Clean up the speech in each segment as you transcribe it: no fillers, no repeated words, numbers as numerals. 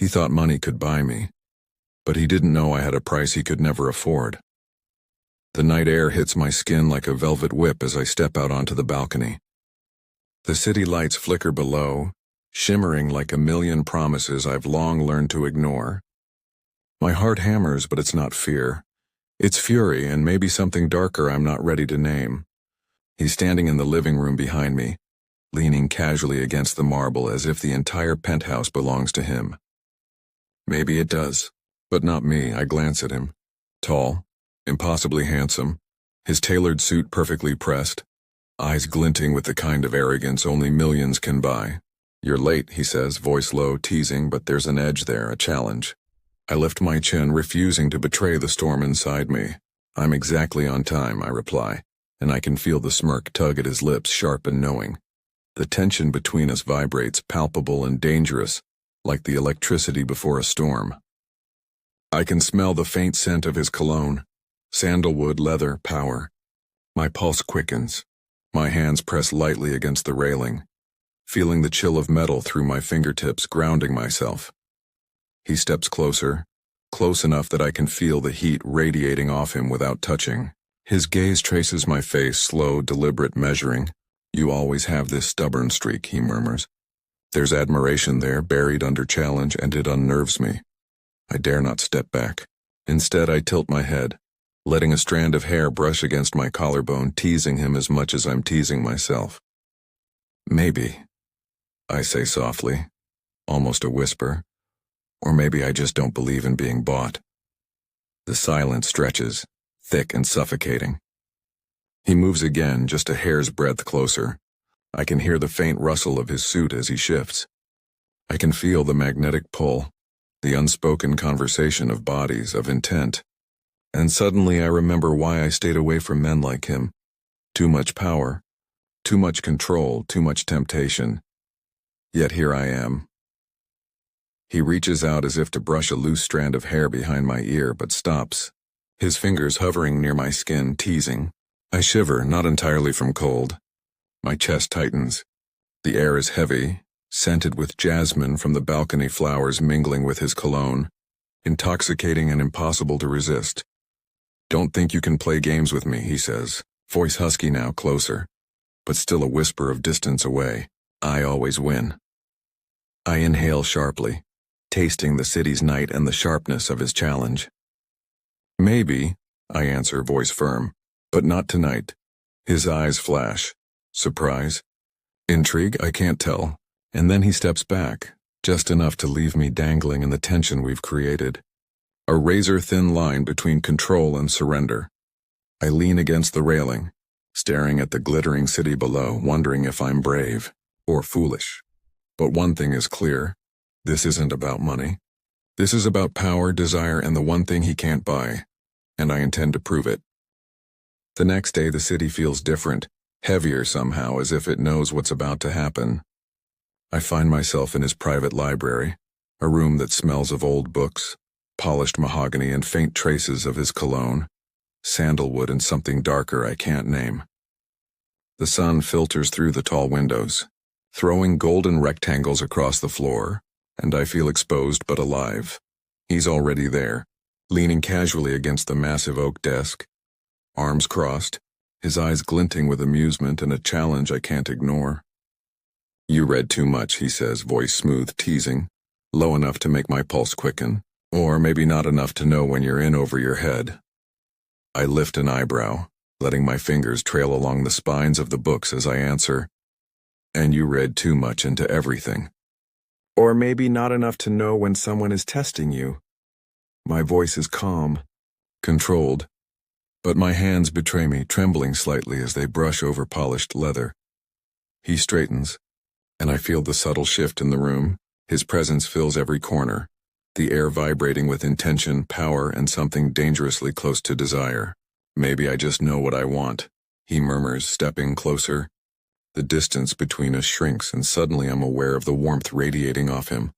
He thought money could buy me, but he didn't know I had a price he could never afford. The night air hits my skin like a velvet whip as I step out onto the balcony. The city lights flicker below, shimmering like a million promises I've long learned to ignore. My heart hammers, but it's not fear. It's fury and maybe something darker I'm not ready to name. He's standing in the living room behind me, leaning casually against the marble as if the entire penthouse belongs to him. Maybe it does, but not me. I glance at him. Tall, impossibly handsome, his tailored suit perfectly pressed, eyes glinting with the kind of arrogance only millions can buy. "You're late," he says, voice low, teasing, but there's an edge there, a challenge. I lift my chin, refusing to betray the storm inside me. "I'm exactly on time," I reply, and I can feel the smirk tug at his lips, sharp and knowing. The tension between us vibrates, palpable and dangerous, like the electricity before a storm. I can smell the faint scent of his cologne, sandalwood, leather, power. My pulse quickens. My hands press lightly against the railing, feeling the chill of metal through my fingertips, grounding myself. He steps closer, close enough that I can feel the heat radiating off him without touching. His gaze traces my face, slow, deliberate, measuring. "You always have this stubborn streak," he murmurs. There's admiration there, buried under challenge, and it unnerves me. I dare not step back. Instead, I tilt my head, letting a strand of hair brush against my collarbone, teasing him as much as I'm teasing myself. "Maybe," I say softly, almost a whisper, "or maybe I just don't believe in being bought." The silence stretches, thick and suffocating. He moves again, just a hair's breadth closer. I can hear the faint rustle of his suit as he shifts. I can feel the magnetic pull, the unspoken conversation of bodies, of intent. And suddenly I remember why I stayed away from men like him. Too much power, too much control, too much temptation. Yet here I am. He reaches out as if to brush a loose strand of hair behind my ear, but stops, his fingers hovering near my skin, teasing. I shiver, not entirely from cold. My chest tightens. The air is heavy, scented with jasmine from the balcony flowers mingling with his cologne, intoxicating and impossible to resist. "Don't think you can play games with me," he says, voice husky now, closer, but still a whisper of distance away. "I always win." I inhale sharply, tasting the city's night and the sharpness of his challenge. "Maybe," I answer, voice firm, "but not tonight." His eyes flash. Surprise? Intrigue? I can't tell. And then he steps back, just enough to leave me dangling in the tension we've created. A razor-thin line between control and surrender. I lean against the railing, staring at the glittering city below, wondering if I'm brave or foolish. But one thing is clear. This isn't about money. This is about power, desire, and the one thing he can't buy. And I intend to prove it. The next day the city feels different. Heavier somehow, as if it knows what's about to happen. I find myself in his private library, a room that smells of old books, polished mahogany and faint traces of his cologne, sandalwood and something darker I can't name. The sun filters through the tall windows, throwing golden rectangles across the floor, and I feel exposed but alive. He's already there, leaning casually against the massive oak desk, arms crossed, his eyes glinting with amusement and a challenge I can't ignore. "You read too much," he says, voice smooth, teasing, low enough to make my pulse quicken, or maybe not enough to know when you're in over your head. I lift an eyebrow, letting my fingers trail along the spines of the books as I answer, "And you read too much into everything. Or maybe not enough to know when someone is testing you." My voice is calm, controlled, but my hands betray me, trembling slightly as they brush over polished leather. He straightens, and I feel the subtle shift in the room. His presence fills every corner, the air vibrating with intention, power, and something dangerously close to desire. "Maybe I just know what I want," he murmurs, stepping closer. The distance between us shrinks, and suddenly I'm aware of the warmth radiating off him,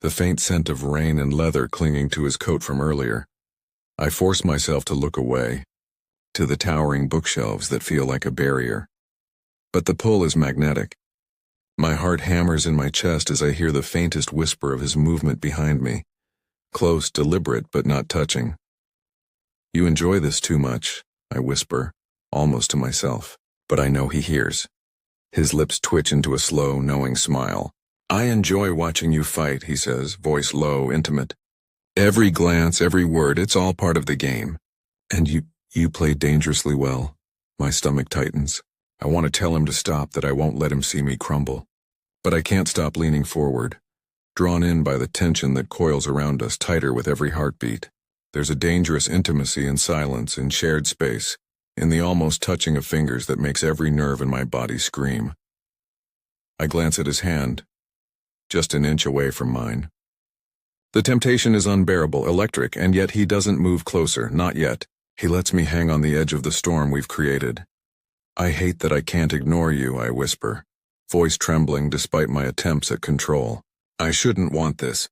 the faint scent of rain and leather clinging to his coat from earlier. I force myself to look away, to the towering bookshelves that feel like a barrier. But the pull is magnetic. My heart hammers in my chest as I hear the faintest whisper of his movement behind me. Close, deliberate, but not touching. You enjoy this too much, I whisper, almost to myself, but I know he hears. His lips twitch into a slow, knowing smile. I enjoy watching you fight, he says, voice low, intimate. Every glance, every word, it's all part of the game. And you play dangerously well. My stomach tightens. I want to tell him to stop, that I won't let him see me crumble. But I can't stop leaning forward, drawn in by the tension that coils around us tighter with every heartbeat. There's a dangerous intimacy in silence, in shared space, in the almost touching of fingers that makes every nerve in my body scream. I glance at his hand, just an inch away from mine. The temptation is unbearable, electric, and yet he doesn't move closer, not yet. He lets me hang on the edge of the storm we've created. I hate that I can't ignore you, I whisper, voice trembling despite my attempts at control. I shouldn't want this.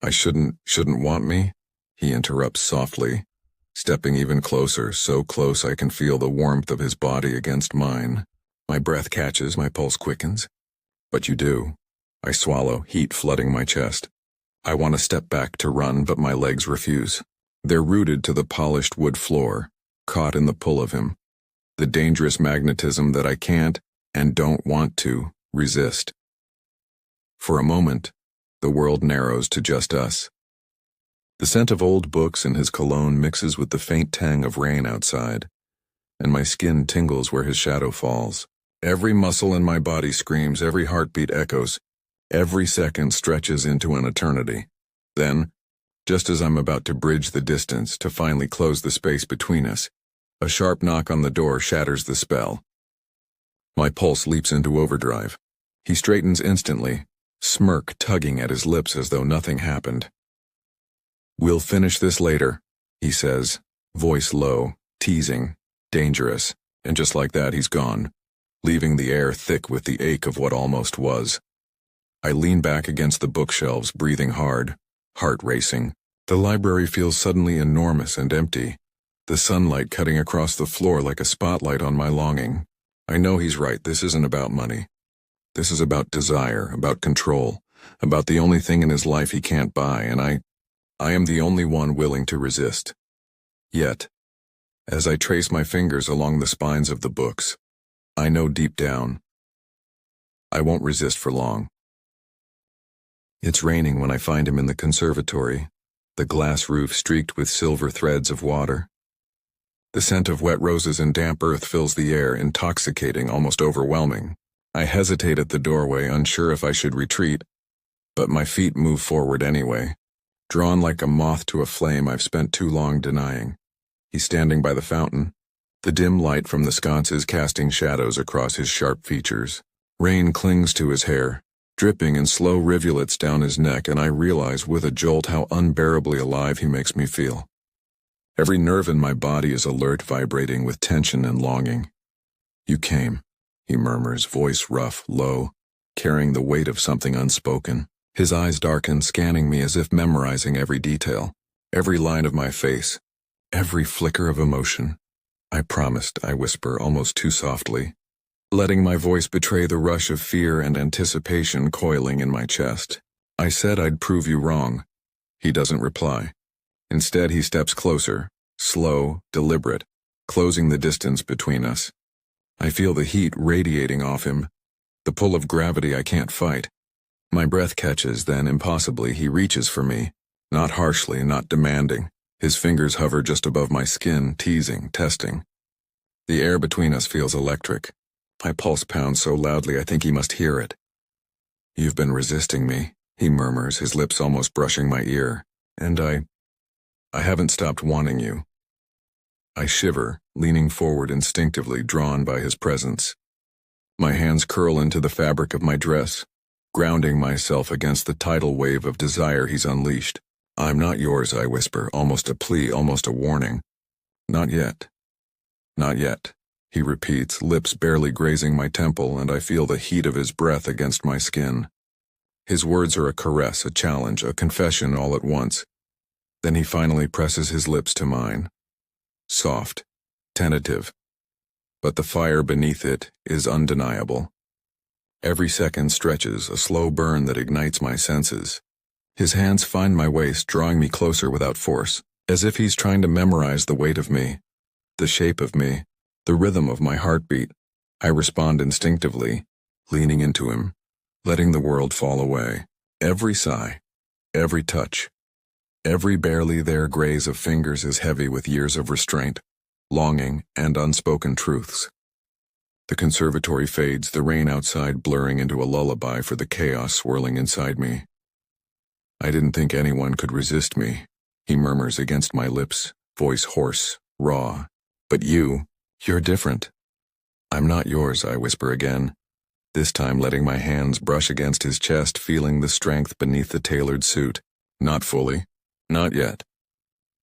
I shouldn't want me? He interrupts softly, stepping even closer, so close I can feel the warmth of his body against mine. My breath catches, my pulse quickens. But you do. I swallow, heat flooding my chest. I want to step back to run, but my legs refuse. They're rooted to the polished wood floor, caught in the pull of him. The dangerous magnetism that I can't, and don't want to, resist. For a moment, the world narrows to just us. The scent of old books and his cologne mixes with the faint tang of rain outside, and my skin tingles where his shadow falls. Every muscle in my body screams, every heartbeat echoes, every second stretches into an eternity. Then, just as I'm about to bridge the distance to finally close the space between us, a sharp knock on the door shatters the spell. My pulse leaps into overdrive. He straightens instantly, smirk tugging at his lips as though nothing happened. We'll finish this later, he says, voice low, teasing, dangerous, and just like that he's gone, leaving the air thick with the ache of what almost was. I lean back against the bookshelves, breathing hard, heart racing. The library feels suddenly enormous and empty, the sunlight cutting across the floor like a spotlight on my longing. I know he's right, this isn't about money. This is about desire, about control, about the only thing in his life he can't buy, and I am the only one willing to resist. Yet, as I trace my fingers along the spines of the books, I know deep down, I won't resist for long. It's raining when I find him in the conservatory, the glass roof streaked with silver threads of water. The scent of wet roses and damp earth fills the air, intoxicating, almost overwhelming. I hesitate at the doorway, unsure if I should retreat, but my feet move forward anyway, drawn like a moth to a flame I've spent too long denying. He's standing by the fountain, the dim light from the sconces casting shadows across his sharp features. Rain clings to his hair, dripping in slow rivulets down his neck, and I realize with a jolt how unbearably alive he makes me feel. Every nerve in my body is alert, vibrating with tension and longing. You came, he murmurs, voice rough, low, carrying the weight of something unspoken. His eyes darken, scanning me as if memorizing every detail, every line of my face, every flicker of emotion. I promised, I whisper, almost too softly, letting my voice betray the rush of fear and anticipation coiling in my chest. I said I'd prove you wrong. He doesn't reply. Instead, he steps closer, slow, deliberate, closing the distance between us. I feel the heat radiating off him, the pull of gravity I can't fight. My breath catches, then impossibly he reaches for me, not harshly, not demanding. His fingers hover just above my skin, teasing, testing. The air between us feels electric. My pulse pounds so loudly I think he must hear it. You've been resisting me, he murmurs, his lips almost brushing my ear, and I haven't stopped wanting you. I shiver, leaning forward instinctively, drawn by his presence. My hands curl into the fabric of my dress, grounding myself against the tidal wave of desire he's unleashed. I'm not yours, I whisper, almost a plea, almost a warning. Not yet. Not yet, he repeats, lips barely grazing my temple, and I feel the heat of his breath against my skin. His words are a caress, a challenge, a confession all at once. Then he finally presses his lips to mine. Soft, tentative, but the fire beneath it is undeniable. Every second stretches, a slow burn that ignites my senses. His hands find my waist, drawing me closer without force, as if he's trying to memorize the weight of me, the shape of me, the rhythm of my heartbeat. I respond instinctively, leaning into him, letting the world fall away. Every sigh, every touch, every barely there graze of fingers is heavy with years of restraint, longing, and unspoken truths. The conservatory fades, the rain outside blurring into a lullaby for the chaos swirling inside me. I didn't think anyone could resist me, he murmurs against my lips, voice hoarse, raw. But you're different. I'm not yours, I whisper again, this time letting my hands brush against his chest, feeling the strength beneath the tailored suit. Not fully. Not yet.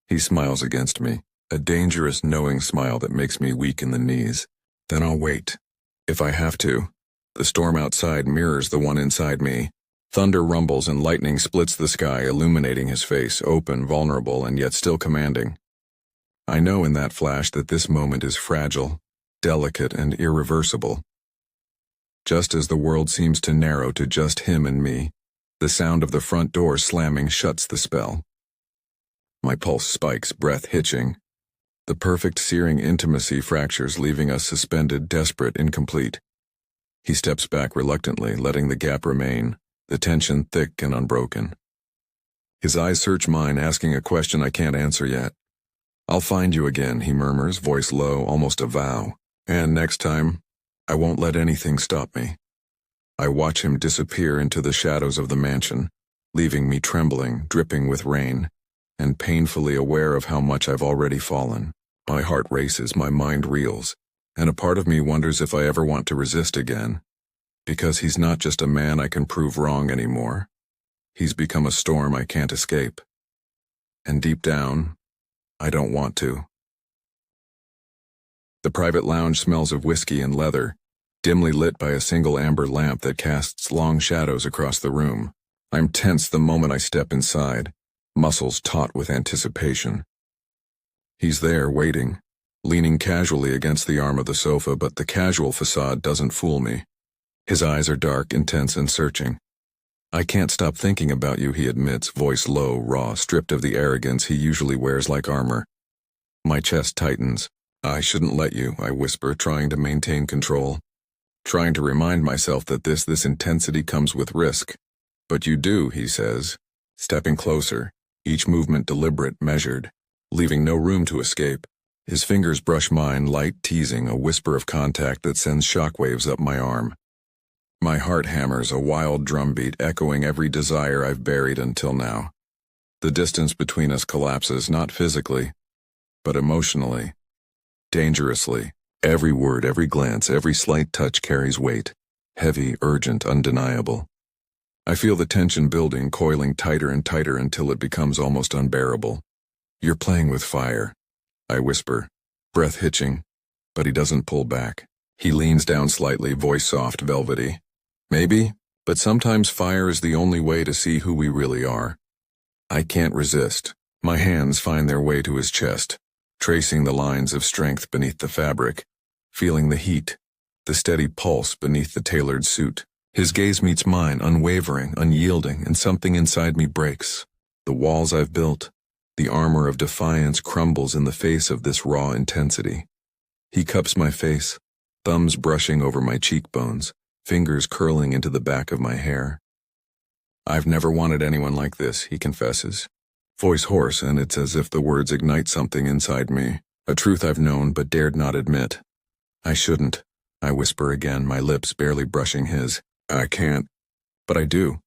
He smiles against me, a dangerous, knowing smile that makes me weak in the knees. Then I'll wait. If I have to. The storm outside mirrors the one inside me. Thunder rumbles and lightning splits the sky, illuminating his face, open, vulnerable, and yet still commanding. I know in that flash that this moment is fragile, delicate, and irreversible. Just as the world seems to narrow to just him and me, the sound of the front door slamming shuts the spell. My pulse spikes, breath hitching. The perfect searing intimacy fractures, leaving us suspended, desperate, incomplete. He steps back reluctantly, letting the gap remain, the tension thick and unbroken. His eyes search mine, asking a question I can't answer yet. I'll find you again, he murmurs, voice low, almost a vow. And next time, I won't let anything stop me. I watch him disappear into the shadows of the mansion, leaving me trembling, dripping with rain, and painfully aware of how much I've already fallen. My heart races, my mind reels, and a part of me wonders if I ever want to resist again. Because he's not just a man I can prove wrong anymore. He's become a storm I can't escape. And deep down, I don't want to. The private lounge smells of whiskey and leather, dimly lit by a single amber lamp that casts long shadows across the room. I'm tense the moment I step inside, muscles taut with anticipation. He's there, waiting, leaning casually against the arm of the sofa, but the casual facade doesn't fool me. His eyes are dark, intense, and searching. I can't stop thinking about you, he admits, voice low, raw, stripped of the arrogance he usually wears like armor. My chest tightens. I shouldn't let you, I whisper, trying to maintain control. Trying to remind myself that this intensity comes with risk. But you do, he says, stepping closer, each movement deliberate, measured, leaving no room to escape. His fingers brush mine, light, teasing, a whisper of contact that sends shockwaves up my arm. My heart hammers, a wild drumbeat echoing every desire I've buried until now. The distance between us collapses, not physically, but emotionally. Dangerously. Every word, every glance, every slight touch carries weight. Heavy, urgent, undeniable. I feel the tension building, coiling tighter and tighter until it becomes almost unbearable. You're playing with fire, I whisper, breath hitching, but he doesn't pull back. He leans down slightly, voice soft, velvety. Maybe, but sometimes fire is the only way to see who we really are. I can't resist. My hands find their way to his chest, tracing the lines of strength beneath the fabric, feeling the heat, the steady pulse beneath the tailored suit. His gaze meets mine, unwavering, unyielding, and something inside me breaks. The walls I've built, the armor of defiance crumbles in the face of this raw intensity. He cups my face, thumbs brushing over my cheekbones, fingers curling into the back of my hair. I've never wanted anyone like this, he confesses. Voice hoarse, and it's as if the words ignite something inside me, a truth I've known but dared not admit. I shouldn't, I whisper again, my lips barely brushing his. I can't, but I do.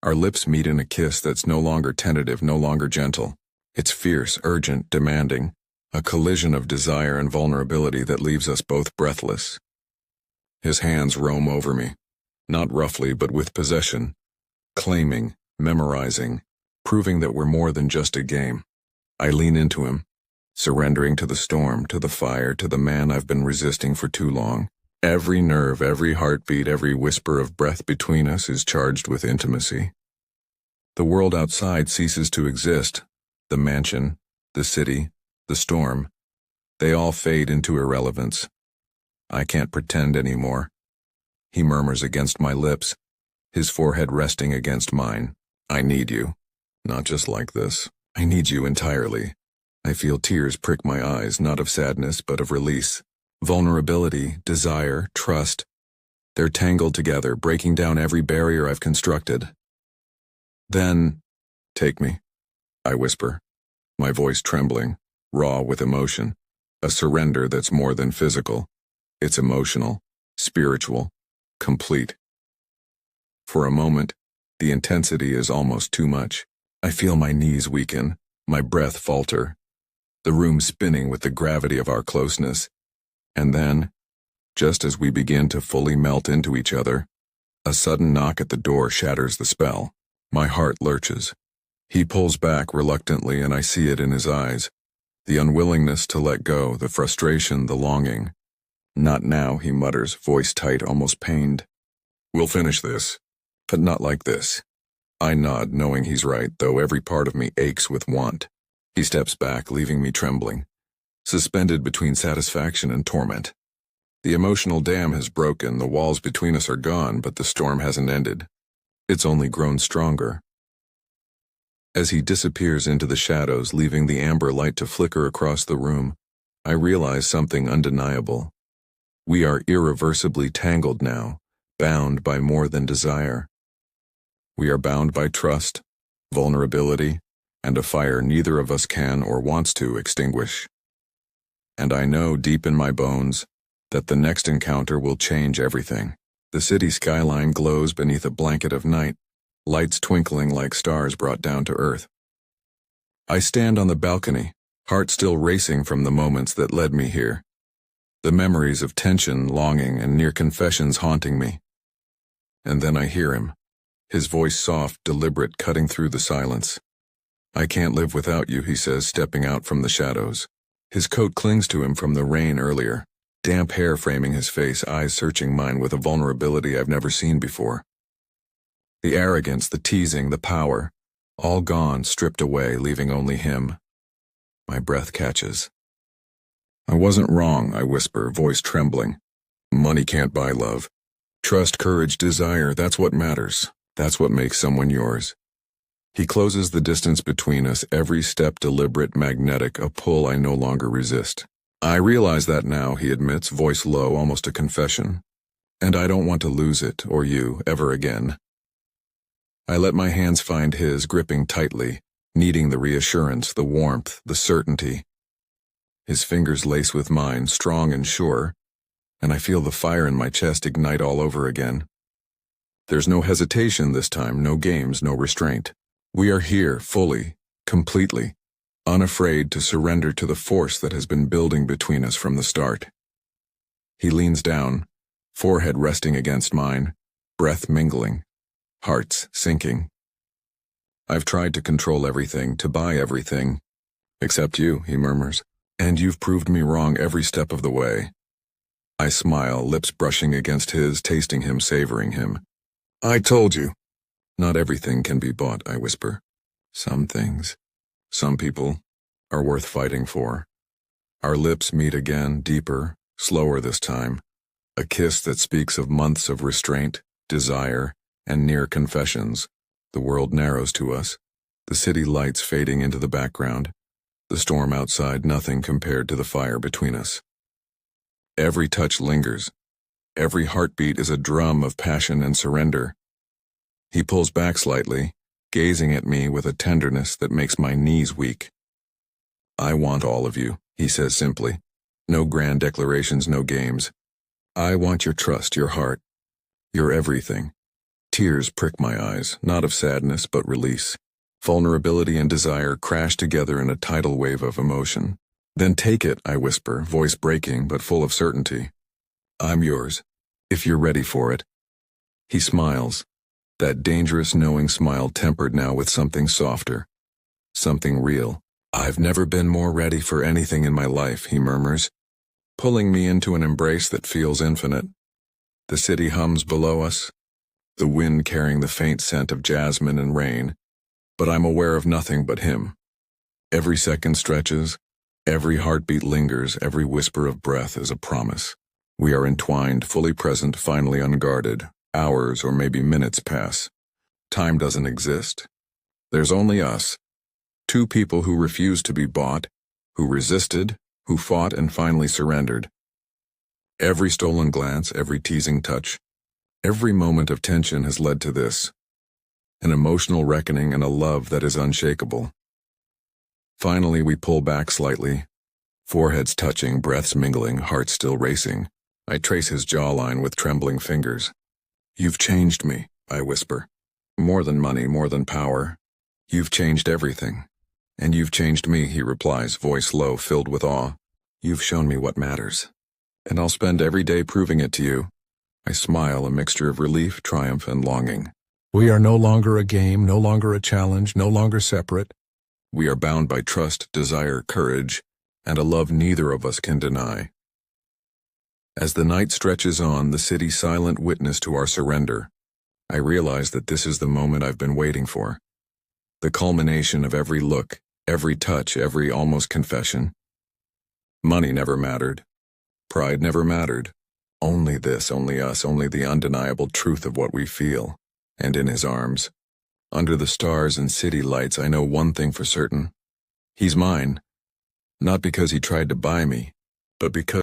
Our lips meet in a kiss that's no longer tentative, no longer gentle. It's fierce, urgent, demanding, a collision of desire and vulnerability that leaves us both breathless. His hands roam over me, not roughly but with possession, claiming, memorizing, proving that we're more than just a game. I lean into him, surrendering to the storm, to the fire, to the man I've been resisting for too long. Every nerve, every heartbeat, every whisper of breath between us is charged with intimacy. The world outside ceases to exist. The mansion, the city, the storm, they all fade into irrelevance. I can't pretend anymore. he murmurs against my lips, his forehead resting against mine. I need you. Not just like this. I need you entirely. I feel tears prick my eyes, not of sadness, but of release. Vulnerability, desire, trust. They're tangled together, breaking down every barrier I've constructed. Then, take me, I whisper, my voice trembling, raw with emotion. A surrender that's more than physical. It's emotional, spiritual, complete. For a moment, the intensity is almost too much. I feel my knees weaken, my breath falter, the room spinning with the gravity of our closeness. And then, just as we begin to fully melt into each other, a sudden knock at the door shatters the spell. My heart lurches. He pulls back reluctantly, and I see it in his eyes. The unwillingness to let go, the frustration, the longing. Not now, he mutters, voice tight, almost pained. We'll finish this, but not like this. I nod, knowing he's right, though every part of me aches with want. He steps back, leaving me trembling, suspended between satisfaction and torment. The emotional dam has broken, the walls between us are gone, but the storm hasn't ended. It's only grown stronger. As he disappears into the shadows, leaving the amber light to flicker across the room, I realize something undeniable. We are irreversibly tangled now, bound by more than desire. We are bound by trust, vulnerability, and a fire neither of us can or wants to extinguish. And I know deep in my bones that the next encounter will change everything. The city skyline glows beneath a blanket of night, lights twinkling like stars brought down to earth. I stand on the balcony, heart still racing from the moments that led me here. The memories of tension, longing, and near confessions haunting me. And then I hear him, his voice soft, deliberate, cutting through the silence. I can't live without you, he says, stepping out from the shadows. His coat clings to him from the rain earlier, damp hair framing his face, eyes searching mine with a vulnerability I've never seen before. The arrogance, the teasing, the power, all gone, stripped away, leaving only him. My breath catches. I wasn't wrong, I whisper, voice trembling. Money can't buy love. Trust, courage, desire, that's what matters. That's what makes someone yours. He closes the distance between us, every step deliberate, magnetic, a pull I no longer resist. I realize that now, he admits, voice low, almost a confession. And I don't want to lose it, or you, ever again. I let my hands find his, gripping tightly, needing the reassurance, the warmth, the certainty. His fingers lace with mine, strong and sure, and I feel the fire in my chest ignite all over again. There's no hesitation this time, no games, no restraint. We are here, fully, completely, unafraid to surrender to the force that has been building between us from the start. He leans down, forehead resting against mine, breath mingling, hearts sinking. I've tried to control everything, to buy everything. Except you, he murmurs, and you've proved me wrong every step of the way. I smile, lips brushing against his, tasting him, savoring him. I told you. Not everything can be bought, I whisper. Some things, some people, are worth fighting for. Our lips meet again, deeper, slower this time. A kiss that speaks of months of restraint, desire, and near confessions. The world narrows to us, the city lights fading into the background, the storm outside nothing compared to the fire between us. Every touch lingers. Every heartbeat is a drum of passion and surrender. He pulls back slightly, gazing at me with a tenderness that makes my knees weak. I want all of you, he says simply. No grand declarations, no games. I want your trust, your heart, your everything. Tears prick my eyes, not of sadness but release. Vulnerability and desire crash together in a tidal wave of emotion. Then take it, I whisper, voice breaking but full of certainty. I'm yours, if you're ready for it. He smiles, that dangerous knowing smile tempered now with something softer, something real. I've never been more ready for anything in my life, he murmurs, pulling me into an embrace that feels infinite. The city hums below us, the wind carrying the faint scent of jasmine and rain, but I'm aware of nothing but him. Every second stretches, every heartbeat lingers, every whisper of breath is a promise. We are entwined, fully present, finally unguarded. Hours or maybe minutes pass. Time doesn't exist. There's only us. Two people who refused to be bought, who resisted, who fought and finally surrendered. Every stolen glance, every teasing touch, every moment of tension has led to this. An emotional reckoning and a love that is unshakable. Finally, we pull back slightly, foreheads touching, breaths mingling, hearts still racing. I trace his jawline with trembling fingers. "You've changed me," I whisper. "More than money, more than power. You've changed everything." "And you've changed me," he replies, voice low, filled with awe. "You've shown me what matters. And I'll spend every day proving it to you." I smile, a mixture of relief, triumph, and longing. We are no longer a game, no longer a challenge, no longer separate. We are bound by trust, desire, courage, and a love neither of us can deny. As the night stretches on, the city silent witness to our surrender, I realize that this is the moment I've been waiting for. The culmination of every look, every touch, every almost confession. Money never mattered. Pride never mattered. Only this, only us, only the undeniable truth of what we feel. And in his arms, under the stars and city lights, I know one thing for certain. He's mine. Not because he tried to buy me, but because